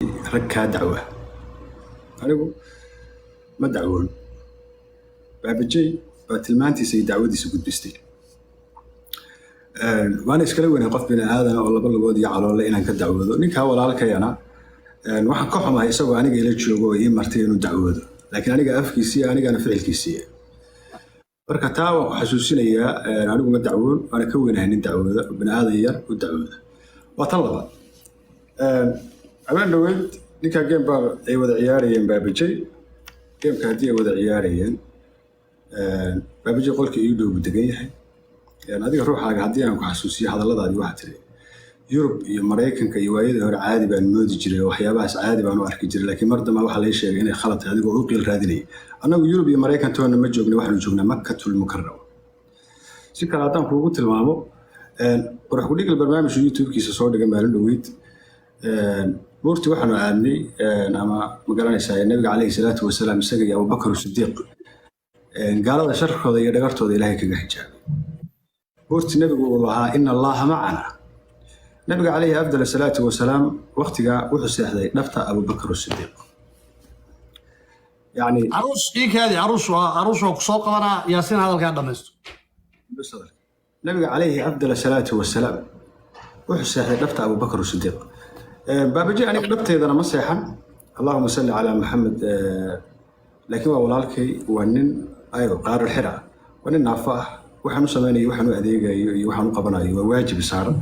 ركها دعوة أنا ما دعوون بابجي باتلمانتي سي دعودي سجود بستي وأنا إسكالي وين قف بين هذا ولا بلغودي على ولا إن كان دعوة نيك هو على كيانا waxaan ka xumahay isagoo aniga ila joogo iyo martay inuu dacwado laakiin aniga afkiisii aniga ficilkiisii marka taa waan xasuusinayaa anigu ma dacwoon ana ka weynahay nin dacwada banaadin yar u dacwada waa tan labaad abaan dhaweyd ninka game baa ay wada ciyaarayeen baabajay game-ka hadii ay wada ciyaarayeen baabajay qolkii ii dhow degan yahay adiga ruuxaaga hadii aan ku xasuusiyo hadalladaadii waxa tiri يوروب iyo Mareykanka iyo waayada hore caadi baan moodi jiray waxyaabahaas caadi baan u arki jiray laakiin martaba waxa la sheegay inay khalad tahay adigoo u qiil raadinay anagu Yurub iyo Mareykan toona ma joogno waxaanu joognaa Makkatul Mukarrama si kala hadaan kuugu tilmaamo qurux ku dhigil barnaamijka YouTube-kiisa soo dhigay maalin dhaweyd boorti waxaanu aadnay ama magaranaysaa nabiga Kaleey salaatu wasalaam isaga iyo Abu Bakr Sidiiq gaalada sharkooda iyo dhagartooda Ilaahay kaga xijaabay boorti nabigu uu lahaa inna Allaha ma'ana نبي عليه أفضل الصلاة والسلام وقتها وحسي هذا نفتا أبو بكر الصديق يعني عروس إيك هذه عروس وقصوق أنا ياسين هذا الكلام دمست بس هذا نبي عليه أفضل الصلاة والسلام وحسي هذا نفتا أبو بكر الصديق بابجي أنا نبت إذا مسيحا اللهم صل على محمد لكن والله ونن أيوة قار الحرة ونن نافع وحنو سماني وحنو أديق وحنو قبنا واجب صار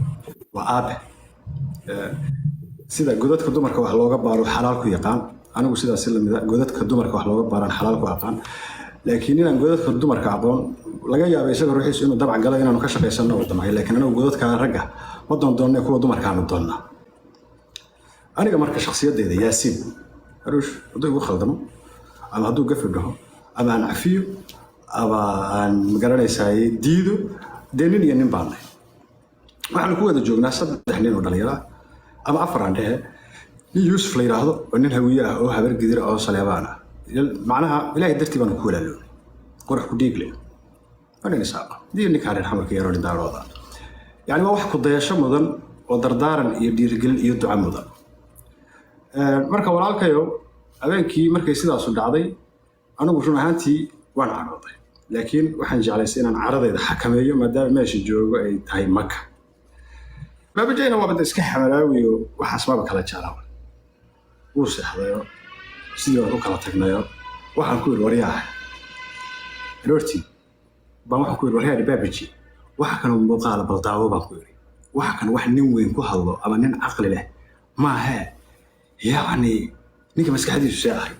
وآبه sida godadka dumarka wax looga baaro xalaal ku yaqaan anigu sidaas la mid ah godadka dumarka wax looga baaran xalaal ku yaqaan laakiin inaan godadka dumarka aqoon laga yaabo isaga ruuxiisu inuu dabcan galo inaanu ka shaqeysano wadamay laakiin anigu godadka ragga ma doondoonay kuwa dumarka aanu doonna aniga marka shakhsiyadeeda yaasiin ruush haduu igu khaldamo ama haduu gafi dhaho ama aan cafiyo ama aan magaranaysaa diido deenin iyo nin baanay waxaan ku wada joognaa saddex nin oo dhalinyaro ama afar aan dhahe nin Yuusuf la yiraahdo oo nin hawiye ah oo habar gidir oo Saleebaan ah macnaha Ilaahay dartii baan ku walaaloon qurux ku dhiigle ana nisaaq diin ka harin xamarka yaro daarooda yani wax ku dayasho mudan oo dardaaran iyo dhiirigelin iyo duco mudan marka walaalkayo habeenkii markay sidaas u dhacday anigu run ahaantii waan carooday laakiin waxaan jeclaysay inaan caradayda xakameeyo maadaama meesha joogo ay tahay Makka بابجينا وابد اسك حملاوي وحاس ما كلا جالاو وسخدايو sidoo uu kala tagnayo waxaan ku wariyay roorti baan wax ku wariyay baabaji waxa kan muuqaal baldaawo baan ku yiri waxa kan wax nin weyn ku hadlo ama nin aqli leh ma aha yaani ninka maskaxdiisu saahay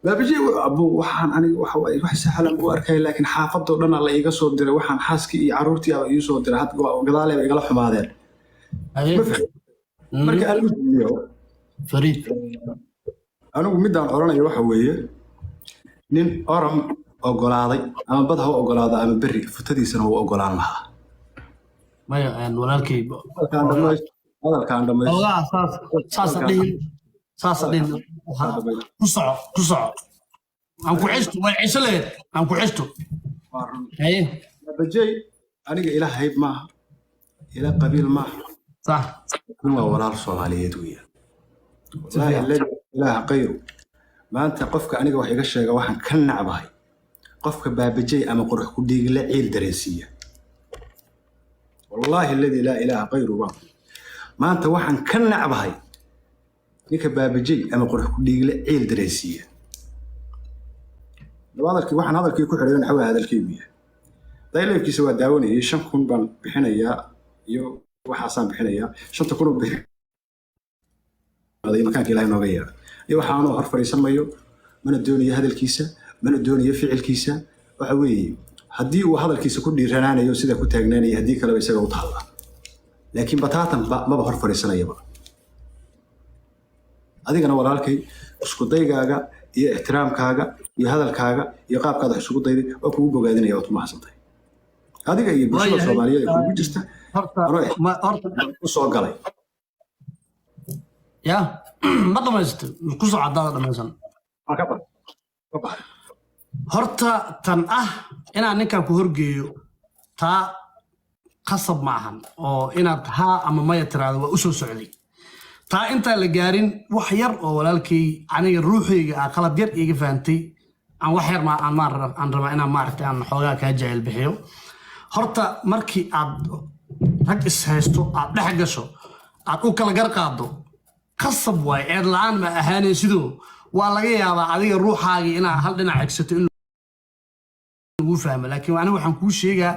baabaji abu waxaan aniga wax sahlan u arkay laakiin xaafado dhan la iga soo diray waxaan xaaskii iyo caruurtii ay ii soo diray had gadaal ay igala xumaadeen marka almuhiim فريد anigu midaan oranayo waxa weeye nin oram ogolaaday ama bad ha ogolaada ama bari futadiisana uu ogolaan lahaa ما يعني ولكن hadalkaan dhameeyo والله أساس دين كسع أنكو عشتو ما يعيش له أنكو عشتو أيه bajay aniga ila hayb ma ila qabiil ma صح huwa walaal Soomaaliyeed weeye والله الذي إله غيره ما أنت قفك أنا جوا حاجة شيء جوا كنا عباي قفك بابجي أما قرح كودي لا عيل دراسية والله الذي لا إله غيره ما أنت واحد كنا عباي نيك بابجي أما قرح كودي لا عيل دراسية هذا الكي واحد هذا الكي كل حريان حول هذا الكيمياء طيب الكي سوى داوني شن كون بحنا يو وحسن بحنا شن تكونوا بحنا هذا مكانك إلهي نوغير iyo waxaanu hor fariisanayo mana dooniyo hadalkiisa mana dooniyo ficilkiisa waxa weeye hadii uu hadalkiisa ku dhiiranaanayo sida ku taagnaanay hadii kale isaga u taala laakiin bataatan ma hor fariisanayaba adigana walaalkay isku daygaaga iyo ixtiraamkaaga iyo hadalkaaga iyo qaabkaada isugu dayday oo kugu bogaadinaya oo tumaasantay adiga iyo bulshada Soomaaliyeed ee kugu jirta horta soo galay يا ما ضمنت كوسو عدالة ضمنسن هرتا تن إنا نكا كهرجيو تا قصب معهم أو إنا ها أما ما يترى وأسو سعودي taa intaan la gaarin wax yar oo walaalkay aniga ruuxayga qalad yar iga fahamtay aan wax yar aan rabaa inaan maaragtay aan xoogaa kaa jecel bixiyo horta markii aad rag is haysto aad dhex gasho aad u kala gar qaado qasab waay eed la'aan ma ahaanay sidoo waa laga yaabaa adiga ruuxaaga inaad hal dhinac egsato in lagu fahmo laakiin aniga waxaan kuu sheegaa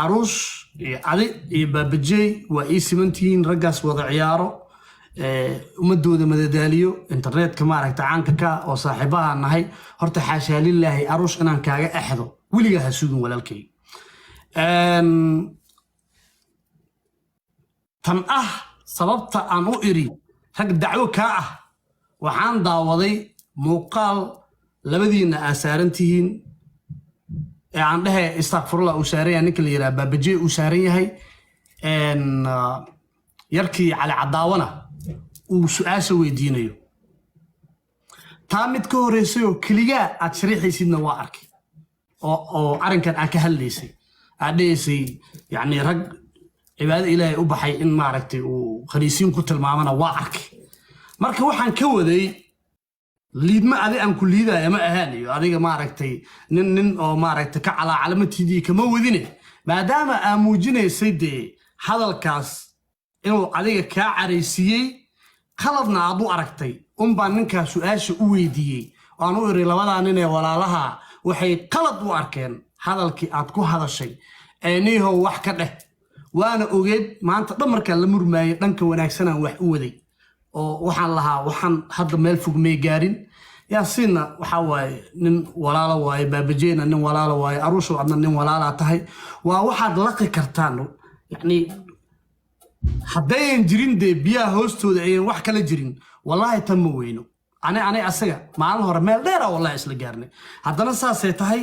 aruush iyo adi iyo baabajey waa ii simantihiin raggaas wada ciyaaro ummadooda madadaaliyo internetka maaragta caanka ka oo saaxiibaha nahay horta xaashaa lilaahi aruush inaan kaaga axdo weligaa ha sugin walaalkay tan sababta aan u iri rag dacwo kaa waxaan daawaday muuqaal labadiina aa saaran tihiin aan dhahay istakfurullah uu saaran yahay ninka la yidhaha baabajey uu saaran yahay yarkii cali cadaawana uu su-aasha weydiinayo taa mid ka horeysay oo keligaa aad shariixaysidna waa arkay oo arrinkan aad ka hadlaysay aad dhahaysay yacni rag cibaado ilaahay u baxay in maaragtay uu khaniisiin ku tilmaamana waa arkay marka waxaan ka waday liidma adi aan ku liidaya ma ahaanayo adiga maaragtay nin oo maaragtay ka calaacalamatiidii kama wadine maadaama aa muujinaysay dee hadalkaas inuu adiga kaa caraysiiyey qaladna aad u aragtay unbaan ninkaa su-aasha u weydiiyey aan u iri labadaa nin ee walaalaha waxay qalad u arkeen hadalkii aad ku hadashay niihow wax ka dheh waana ogeed maanta dhan markaan la murmaayay dhanka wanaagsanaan wax u waday oo waxaan lahaa waxaan hadda meel fog may gaarin yaasiinna waxaa waaye nin walaalo waaye baabajeyna nin walaalo waaye aruushow adna nin walaalaa tahay waa waxaad laqi kartaan yacni haddayan jirin dee biyaha hoostooda ayan wax kala jirin wallaahi tan ma weyno ani asaga maalin hore meel dheera wallahi isla gaarnay haddana saasay tahay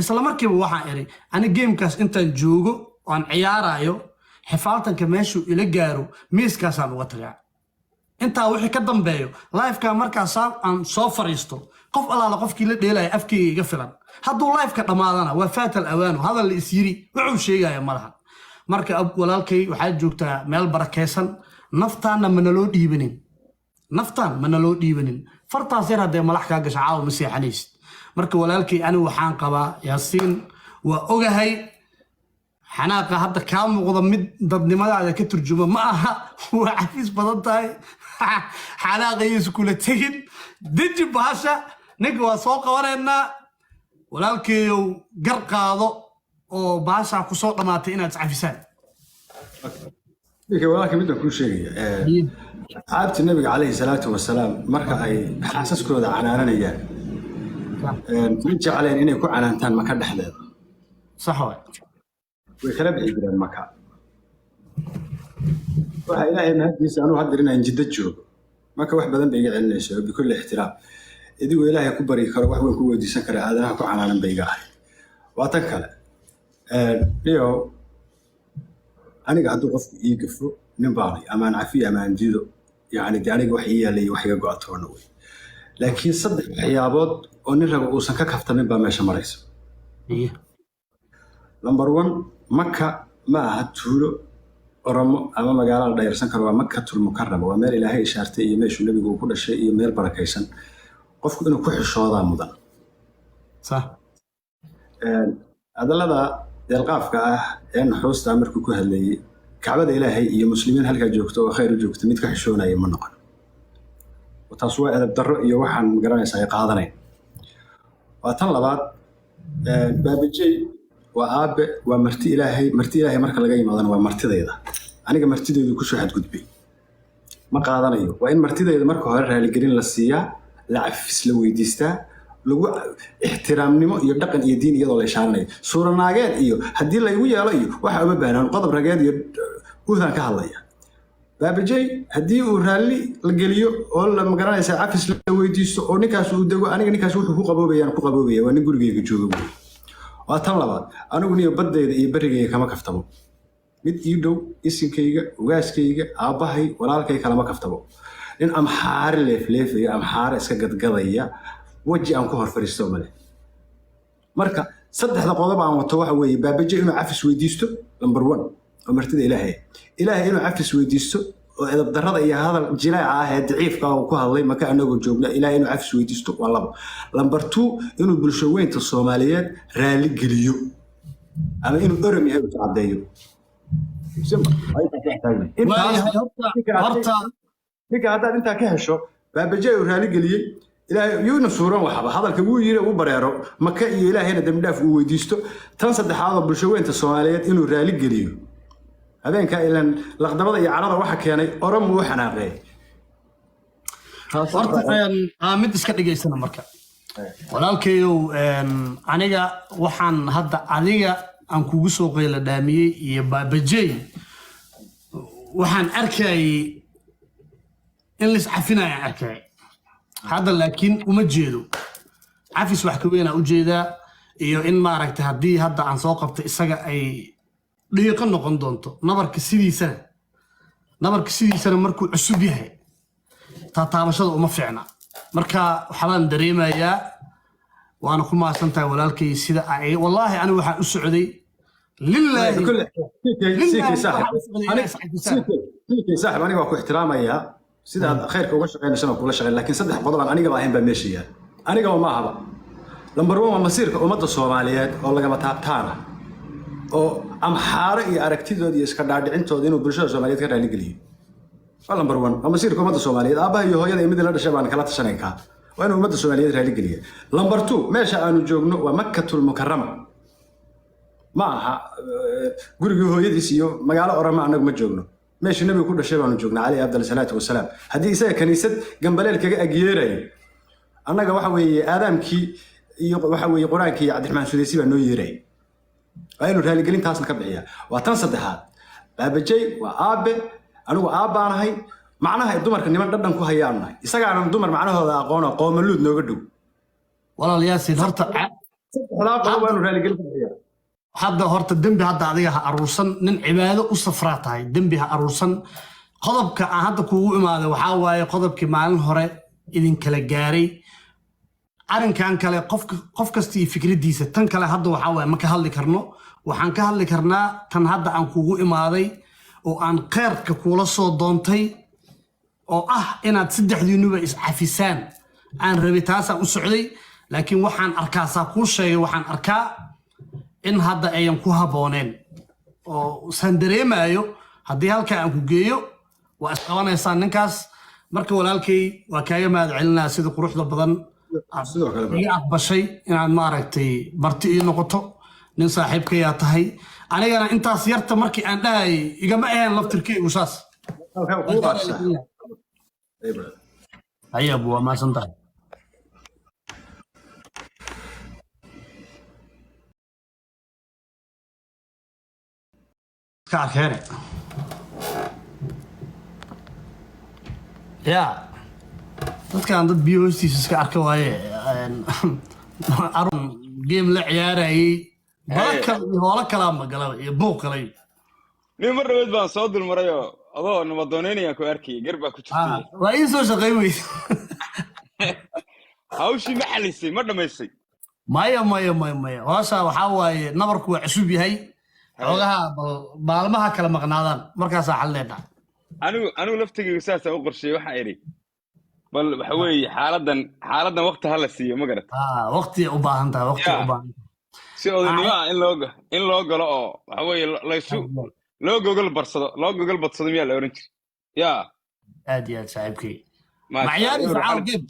isla markiiba waxaan iri ani geemkaas intaan joogo aan ciyaarayo xifaaltanka meeshuu ila gaaro miiskaasaan uga tagaa intaa wixii ka dambeeyo lifeka markaas aan soo fariisto qof alaala qofkii la dheelaya afkeyga iga filan hadduu lifeka dhammaadana waa faatal awaanu hadal la is yiri wuxuu sheegaya malaha marka walaalkay waxaad joogtaa meel barakaysan naftaanna manaloo dhiibanin fartaas yar haddee malax kaa gasha caawa ma seexanaysid marka walaalkay anigu waxaan qabaa yaasiin waa ogahay xanaaqa hadda kaa muuqda mid dadnimadaada ka turjuma ma aha waa cafiis badan tahay xanaaqa iyoisu kula tegin deji bahasha ninka waa soo qabanaynaa walaalkeeyow gar qaado oo bahashaa ku soo dhammaatay inaad iscafisaan walaalka midaan kuu sheegaya asxaabtii nabiga calayhi salaatu wasalaam marka ay xaasaskooda canaananayaan ma jecleen inay ku canaantaan maka dhexdeeda sax waay way kala bixi jireen maka waxa ilaahay mahadiisa anuu hadda inaan jidda joogo marka wax badan bay iga celinayso bikulli ixtiraam idigoo ilaahay ku bari karo wax weyn ku weydiisan kara aadanaha ku canaanan bay iga ahay waa tan kale iyo aniga hadduu qofku ii gafo nin baanay amaan cafiyo amaan diido yacni de aniga wax ii yaalay wax iga go-atoona wey laakiin saddex waxyaabood oo nin raba uusan ka kaftamin baa meesha maraysa number 1 maka ma aha tuulo oromo ama magaalo la dhayarsan karo waa makatul mukarrama waa meel ilaahay ishaartay iyo meeshuu nabigu uu ku dhashay iyo meel barakaysan qofku inuu ku xishoodaa mudan صح adallada deelqaafka ah ee naxuusta markuu ku hadlayay kacbada ilaahay iyo muslimiin halka joogto oo khayr u joogto mid ka xishoonaya ma noqon taas waa adab darro iyo waxaan garanaysaa ay qaadanayn waa tan labaad baabajey waa aabe waa marti ilaahay marka laga yimaadana waa martidayda aniga martidaydu ku soo xadgudbay ma qaadanayo waa in martidayda marka hore raaligelin la siiyaa la cafis la weydiistaa lagu ixtiraamnimo iyo dhaqan iyo diin iyadoo la ishaaranayo suuranaageed iyo haddii laygu yeelo iyo waxa uma baahnaan qodob rageed iyo guudaan ka hadlaya baabajey haddii uu raalli la geliyo oo la magaranaysaa cafis la weydiisto oo ninkaas uu dego aniga ninkaas wuxuu ku qaboobaya waa nin gurigeyga jooga waa tan labaad anigu niyo baddayda iyo berigeyga kama kaftamo mid ii dhow isinkayga ugaaskayga aabbahay walaalkay kalama kaftamo nin amxaare leefleefaya amxaare iska gadgadaya weji aan ku hor fariisto male marka saddexda qodob aan wato waxa weeye baabajey inuu cafis weydiisto number 1 oo martida ilaahay inuu cafis weydiisto وإذا بدرنا إياه هذا الجلاء عاهد ضعيف كأو كهالله ما كان نقول جوبنا إلى إنه عفس ويدستو والله لمبرتو إنه بالشوين الصوماليات رالي قليو أما إنه أرمي هذا تعديه سمع أنت فيك هذا أنت كهشو بابجاي رالي قليل إلى يونسوران وحبا هذا الكبير يلا وبريرو مكة إلى هنا دمداف ويديستو تنصد هذا بالشوين الصوماليات إنه رالي قليو هذين كائلا لقدمada iyo carada waxa keenay orom uu xanaaqay horta mid iska dhigaysana marka walaalkeeyo aniga waxaan hadda adiga aan kugu soo qeyla dhaamiyay iyo baabajay waxaan arkay in lis cafinaya arkay hadda laakiin uma jeedo cafis wax ka weyn u jeedaa iyo in ma aragtay hadii hadda aan soo qabtay isaga ay dhiiqo noqon doonto nabarka sidiisana markuu cusub yahay taabashada uma fiicna marka waxaan dareemayaa waana ku maasantahay walaalkay sida ay wallahi anigu waxaan u socday lillahi كل سيكي صاحب أنا وأكو احترامي سيدا خيرك وش شغال شنو كل شغال لكن صدق قضبان أنا قبل هم بمشي أنا قبل ما هذا لما روما مسيرك ومدة الصوماليات والله قبل تابتانا أو أم حارة أركتيدو دي إسكندر دعنتو دينو برشة الصوماليات كده نقلي والله نمبر 1 أما مسيرك ومدة الصوماليات أبا يهوي هذا يمدل هذا الشباب كلا تشنيكها وأنا ومدة الصوماليات كده نقلي نمبر 2 ماشى أنا جوجنو ومكة المكرمة معها قرقي هو يديسيو مقالة أورما أنك ما جوجنو ماشي النبي كل شيء أنا جوجنا عليه أفضل الصلاة والسلام هذه إساءة كنيسة جنبالي لك أجيري أنا جا وحوي آدم كي وحوي قرآن كي عبد الرحمن سديسي بأنه يري أينو رالي قلين تاسن كبعية وتنصد هذا باب جاي وآب أنا وآب أنا هاي معناها الدمر كني ما ندم كوه يامنا إساءة عن الدمر معناها هذا قونا قوم اللود نقدو والله الياسين هرت لا قوم رالي قلين hadda horta dambi hadda adiga ha aruursan nin cibaado u safraa tahay dambi ha aruursan qodobka aan hadda kuugu imaaday waxaa waaye qodobkii maalin hore idin kala gaaray arrinkan kale qof kasta iyo fikradiisa tan kale hadda waxaa waaye ma ka hadli karno waxaan ka hadli karnaa tan hadda aan kuugu imaaday oo aan kheyrka kuula soo doontay oo ah inaad saddexdiinuba iscafisaan aan rabay taasaan u socday laakiin waxaan arkaasaa kuu sheegay waxaan arkaa in hadda ayan ku habooneen oo san dareemayo haddii halka aan ku geeyo waa isqabanaysaa ninkaas marka walaalkay waa kaaga mahad celinaa sida quruxda badan iga aqbashay inaad maaragtay marti ii noqoto nin saaxiibkayaa tahay anigana intaas yarta markii aan dhahayay igama ahayn laftirkeygu saas hayabu waa maasan tahay كاركيني يا dadkan dad biyo hoostiisa iska arka waaye arun game la ciyaarayay balaka iyo hoola kala magalaba iyo buuq kale nin mar dhaweed baan soo dulmarayo adoo nabadooneenaya ku arkay garba ku jirtay waa ii soo shaqay weey hawshii ma xalisay ma dhamaysay maya hoosha waxaa waaye nabarku waa cusub yahay xogaha maalmaha kala maqnaadaan markaas xal leedahay anigu laftigayga saas u qorsheeyay waxa iri bal waxa weeye xaaladan waqti hal la siiyo ma garat waqti u baahan tahay si odanimo in loo galo oo waxa weeye loo gogol badsado miyaa la oran jiray ya aad iyo aad saaxiibkay macyaari facaal geeb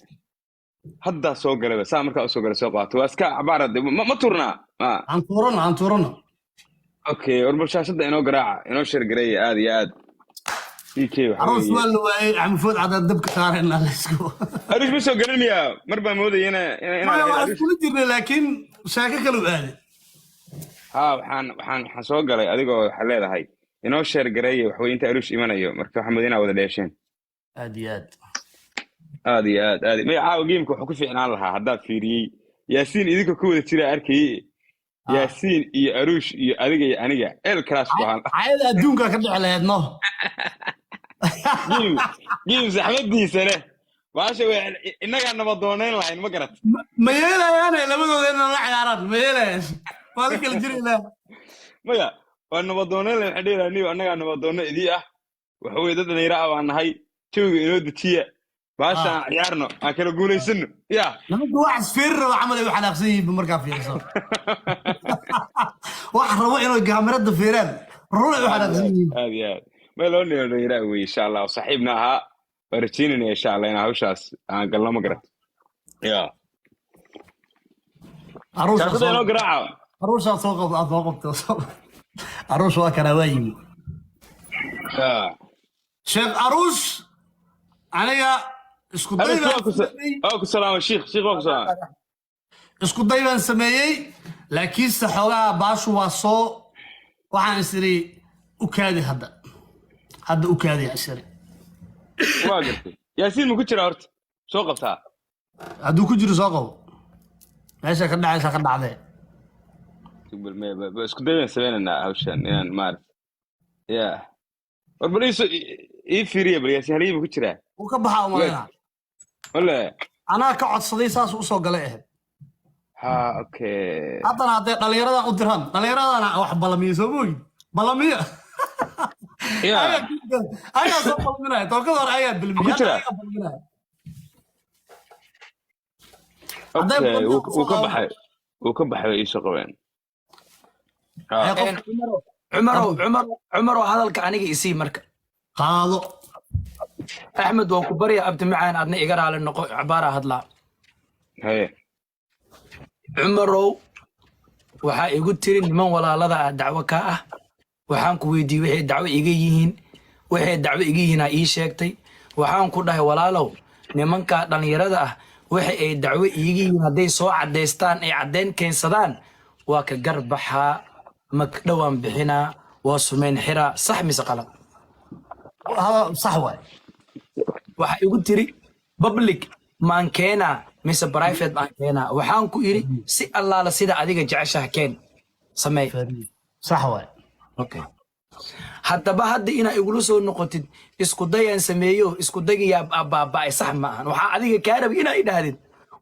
hadda soo galaba saa markaa soo galay soo qaato waa iska cabaarad ma turnaa aan turano اوكي وربشاشده انو قراعه انو شرقريه عادي عاد كي عروس ولا واي عم فود عاد دبك صارنا لسكو اريش بسو قرنيا مربا مودي انا ما كل جرنا لكن شاكه كلو ادي ها waxaan soo galay adigoo waxa leedahay inoo shirgareeyay wax weynta arush imanayo marka maxamedina wada dheesheen aad ma caaw geemku wuxuu ku fiicnaan lahaa hadaad fiiriyay yaasiin idinka ku wada jira arkay yaasiin iyo aruush iyo adiga iyo aniga el class baan ayada adduunka ka dhici lahayd no geem saxmadiisa leh baasha way inaga nabadooneyn lahayn ma garat ma yeelayaan labadooda in la ciyaaraan ma yeelayaan wada kala jiray la maya waa nabadooneyn la xidhiidha niyo anaga nabadoone idii ah وحوي ددنا يراعوا عن هاي توي إنه دتيا باشا عيارنا أكلوا قولي سنو يا لما واحد فير وعمل واحد أخزي بمركب فيه صار واحد روح إنه كاميرا فيران روح واحد أخزي هذه ما لوني يراوي إن شاء الله وصاحبنا ها ورتيني إن شاء الله أنا هوشاس قال له مقرأ يا عروس كذا إنه قراعة عروس أصوغ عروس وكنا وايم شيخ عروس أنا اسكو دايما أوك سلام الشيخ أوك سلام اسكو دايما سميي لكن سحوغا باشو واسو waxaan isiri u kaadi hadda u kaadi asiri waa gartay yaasiin ma ku jira horta soo qabtaa hadduu ku jiro soo qabo meesha ka dhacaysa ka dhacday isku dayan sameynana hawshan inaan maarag ya warbaliiso ii fiiriya bal yaasiin halii ma ku jiraa uu ka baxaa umaleyna wala anaa ka codsaday saas u soo galay ahayd ha okay haddana hadday dhallinyaradan u diraan dhallinyaradana wax balamiya soo moogi balamiya ayaa soo balminaya tookada hore ayaa bilmiya ayaa balminaya okay uu ka baxay ii soo qabeen عمر هذا aniga isii marka qaado axmed waan ku barya abdi macaan adna iga raali noqo cabaara hadlaa haye cumarow waxaa igu tiri niman walaalada ah dacwo ka ah waxaan ku weydiiyey waxay dacwo iga yihiin ii sheegtay waxaan ku dhahay walaalow nimanka dhalinyarada ah waxa ay dacwo iga yihiin hadday soo cadeystaan ay caddeyn keensadaan waa ka garbaxaa magdhowaan bixinaa waa sumeyn xiraa sax mise qalad sax waay waxaa igu tiri public maan keenaa mise private maan keenaa waxaan ku iri si allaala sida adiga jeceshaha keen sameey sax waay okay haddaba hadda inaa igula soo noqotid isku dayaan sameeyo isku dagiyaa baaba'ay sax ma ahan waxaa adiga kaa rabi inaa idhaahdid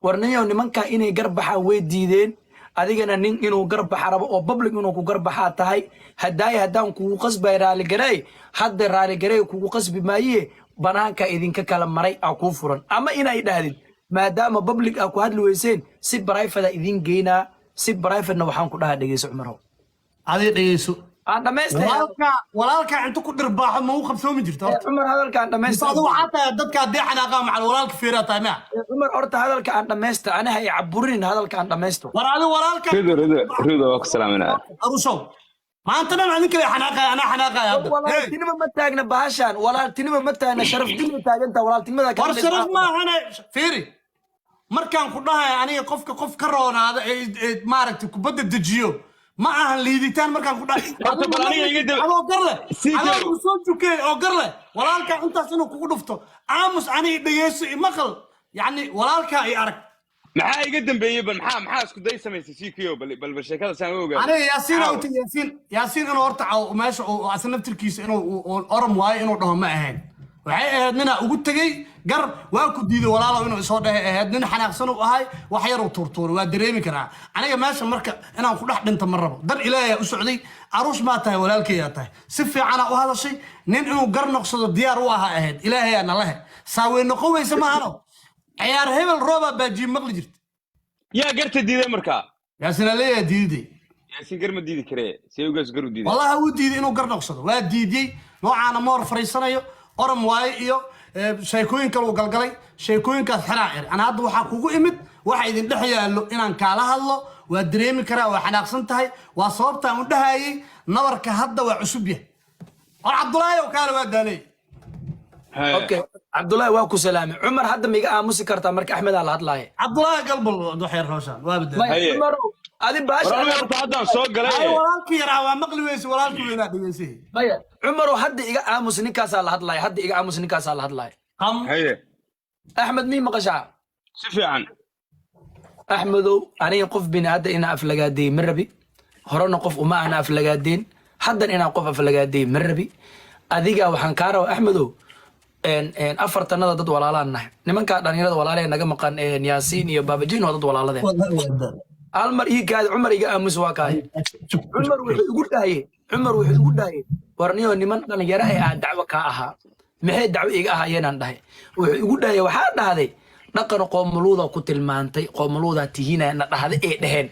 warnayow nimankaa inay garbaxaan way diideen adigana nin inuu garbaxa rabo oo public inuu ku garbaxaa tahay haddaan kugu qasbay raaligareey hadda raaligareey kugu qasbi maaye banaanka idinka kala maray aa kuu furan ama inaa idhaahdid maadaama public aa ku hadli weyseen si private idin geynaa si private-na waxaan ku dhahaa dhegeyso cumarow adiga dhegeyso aan dhamaystay walaalka inta ku dhirbaaxo ma u qabsoomi jirto horta cumar hadalka aan dhamaystay adigu waxaa tahay dadka haddii xanaaqa macal walaalka fiiraa tahay maa cumar horta hadalka aan dhamaystay anaha i caburin hadalka aan dhamaysto war adigu walaalka rido waa ku salaaminaa arusow maanta dhan adinka xanaaqaya anaa xanaaqaya hadda walaaltinimo ma taagna bahashaan walaaltinimo ma taagna sharaf dina taaganta walaaltinimada war sharaf maahane fiiri markaan ku dhahay aniga qofka qof ka roonaada ee maaragtay kubadda dejiyo ما أهل ليدي تان مركان كودا. أنت بلاني يجد. أنا قرله. أنا بسول جوكي أو قرله. ولالك أنت سنو كودفتو. عامس أنا بيسو مقل. يعني ولالك يارك. maxaa iga dambeeyay bal maxaa isku day samaysay CKO bal sheekada saan u ogaado أنا ياسين إنه أرتع وماشي وأصلا نفتركيس إنه أرم واي إنه ده ما أهين. waxay ahayd nina ugu tagay gar waa ku diiday walaalo inuu soo dhahay ahayd nin xanaaqsan oo ahay wax yar oo turtuur waa dareemi karaa aniga meesha marka inaan ku dhex dhinto ma rabo dar ilaahay u socday aruus ma tahay walaalkay tahay si fiican u hadashay nin inuu gar noqsado diyaar u ahaa ahayd ilaahay ana lahe saaway noqowaysa ma hano ciyaar hebel rooba baaji maqli jirta yaa garta diiday marka yaasina leeyahay diiday yaasin gar ma diidi karee si ugaas gar u diiday wallahi uu diiday inuu gar noqsado waa diiday noocaana moor fariisanayo أرم واي إيو شيكوين كلو قلقلي شيكوين كثرائر أنا هذا وحا كوكو إمد واحد يندحيا له إنان كالها الله ودريمي كرا وحناق سنتهي وصوبتا مدهاي نظر كهدى وعسوبية عبد الله وكالو ودالي أوكي عبد الله واكو سلامي عمر هذا ميقا آموسي كارتا مرك أحمد على هدلاي عبد الله قلب الضحير خوشان وابدا عمر هذه باش أنا هذا سوق قلي أي ولالك يرعى مقلي ويسي ولالك وينادي ويسي طيب عمر هدي إيقا آموس نكاس على هدلاي هدي إيقا آموس نكاس على هدلاي هي أحمد مين مقشع سفي عن أحمدو أنا يقف بين هذا إنا أفلقادي مربي هرونا قف وما أنا أفلقادين حدا إنا قف أفلقادي مربي أذيقا وحنكارا وأحمدو إن أفرت النظر ضد ولا لا نحن نمن كان يرد ولا لا نجمع كان ياسين يا بابا جين وضد ولا لا ده المر إيه قاعد عمر يجا مسواكاي عمر ويقول ده عمر ويقول ده warniyo niman dhalinyaro ee aan dacwo ka ahaa maxay dacwo iga ahaayeenaan dhahay wuxuu igu dhahay waxaa dhahday dhaqan qoomuluuda ku tilmaantay qoomuluuda tihiina na dhahday ee dheheen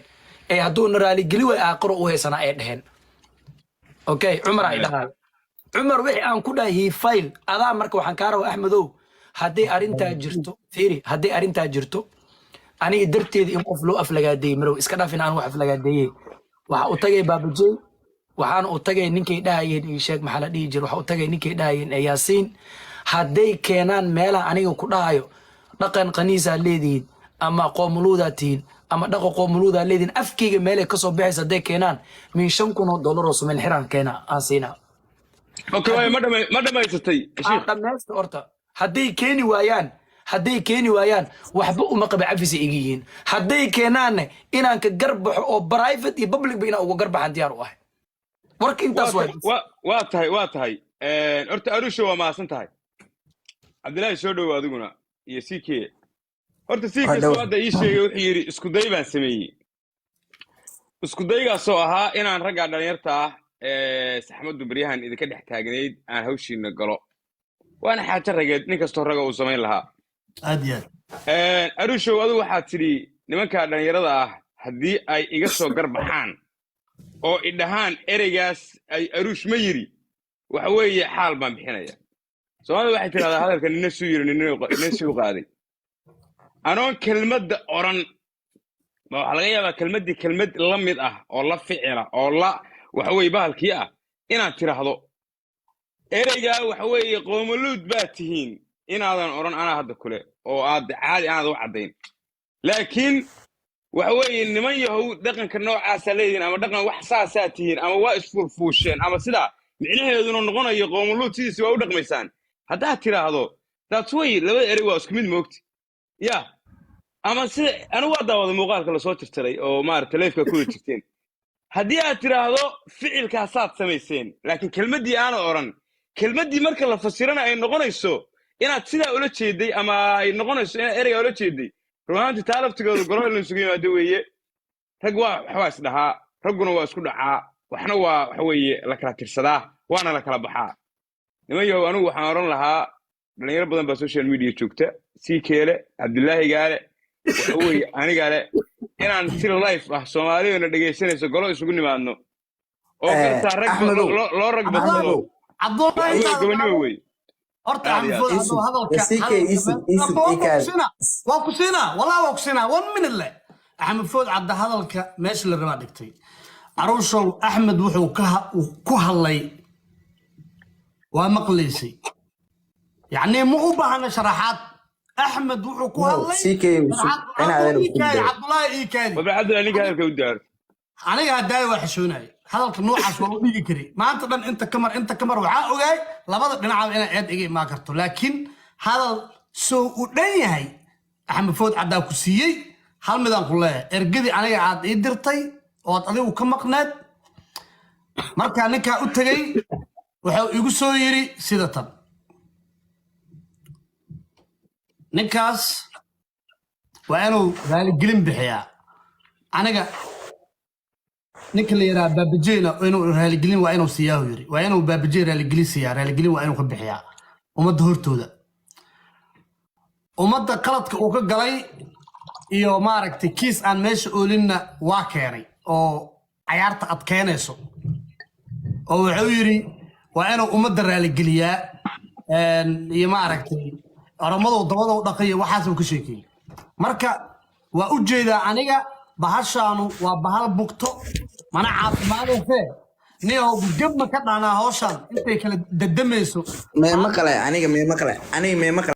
ee hadduu na raaligeli way aaqiro u haysanaa ee dheheen okay cumar ay dhahay cumar wixii aan ku dhahay hiifayl adaa marka waxaan kaa rabaa axmedow hadday arrintaa jirto fiiri hadday arrintaa jirto aniga darteeda in qof loo aflagaadeeyey marow iska dhaaf in aan wax aflagaadeeyey waxa u tagay baabajey waxaan u tagay ninkay dhahayeen ii sheeg maxaa la dhihi jir waxa u tagay ninkay dhahayeen ee yaasiin hadday keenaan meelaha aniga ku dhahayo dhaqan qaniisaa leedihiin ama qoomuluudaa tihiin ama dhaqan qoomuluudaa leedihiin afkayga meelay kasoo baxaysa hadday keenaan min $5,000 oo sumeel xiraan keena aan siinaa okay ma dhamaysatay dhammaysta horta hadday keeni waayaan waxba uma qaba cafisa iga yihiin hadday keenaanne inaan ka garbaxo oo private iyo public ba inaan uga garbaxan diyaar u ahay warka intaas waa tahay horta arusha waa mahadsan tahay cabdilaahi soo dhowo adiguna iyo ck horta ck suwaada ii sheegay wuxuu yidhi iskuday baan sameeyey iskudaygaasoo ahaa inaan raggaa dhalinyarta ah saxmaddu baryahan idinka dhex taagnayd aan hawshiina galo waana xaajo rageed nin kastoo raga uu samayn lahaa aad iyo aad arushow adigu waxaad tidhi nimankaa dhalinyarada ah haddii ay iga soo garbaxaan oo idhahaan ereygaas ay aruush ma yiri waxa weeye xaal baan bixinaya soomaalida waxay tidhahdaa hadalka nina suu yiri nina suu qaaday anoon kelmadda oran ma waxaa laga yaabaa kelmaddii kelmad la mid ah oo la ficila oo la waxa weeye bahalkii ah inaad tidhaahdo ereygaa waxa weeye qoomuluud baad tihiin inaadan oran anaa hadda kule oo aad caadi aanad u caddayn laakiin waxa weeye niman yahow dhaqanka noocaasaa leedihiin ama dhaqan wax saasaa tihiin ama waa isfurfuusheen ama sidaa micnaheeduna noqonayo qoomuluud sidiisi waa u dhaqmaysaan haddaad tidhaahdo that's way labada erey waa isku mid moogti ya ama sida anigu waa daawada muuqaalka lasoo tirtiray oo maaragta leefka kula jirteen haddii aad tidhaahdo ficilkaasaad samayseen laakiin kelmaddii aanad oran kelmaddii marka la fasirana ay noqonayso inaad sidaa ula jeeday ama ay noqonayso inaad ereygaa ula jeeday runaantii taa laftigooda golaha la isugu yimaado weeye rag waxbaa isdhahaa ragguna waa isku dhacaa waxna waa waxa weeye la kala tirsadaa waana la kala baxaa niman yahow anigu waxaan oran lahaa dhalinyaro badan baa social media joogta ck-le cabdilaahigaale waxa weeye anigaale inaan si life ah soomaaliyana dhegaysanayso golo isugu nimaadno oo gartaa rag loo rag badsado gobonimo wey horta waa ku siinaa walaa waa ku siinaa 1 minute le axmed food cadda hadalka meesha la rabaa dhigtay caruushow axmed wuxuu ku hadlay waa maqlaysay yacni ma u baahna sharaxaad axmed wuxuu ku hadlay cabdulaahi iikaadi cabdulaahi ninka hadalka u daaro aniga haddaay waa xishoonaya hadalka noocaas waa u dhigi kari maanta dhan inta kamar waxaa ogaay labada dhinacaba inay eed iga imaan karto laakiin hadal soo u dhan yahay axmed food caddaa ku siiyey hal midaan ku leeyahay ergadii aniga aad ii dirtay ood adigu ka maqneed markaa ninkaa u tegey wuxuu igu soo yiri sida tan ninkaas waa inuu raaligelin bixiyaa aniga ninka la yiraahdo baabajeyna inuu raaligelin waa inuu siiyaa yiri waa inuu baabajey raaligelin siiyaa raaligelin waa inuu ka bixiyaa ummadda hortooda ummadda qaladka uu ka galay iyo maaragtay kiis aan meesha oolinna waa keenay oo cayaarta adkeynayso oo wuxuu yiri waa inuu ummadda raaligeliyaa iyo maaragtay oromadu dabada u dhaqay waxaas uu ka sheekay marka waa u jeedaa aniga bahashaanu waa bahal bugto mana caafimaadayse niyow gabma ka dhaanaa hawshan intay kala dadamayso me maqlay aniga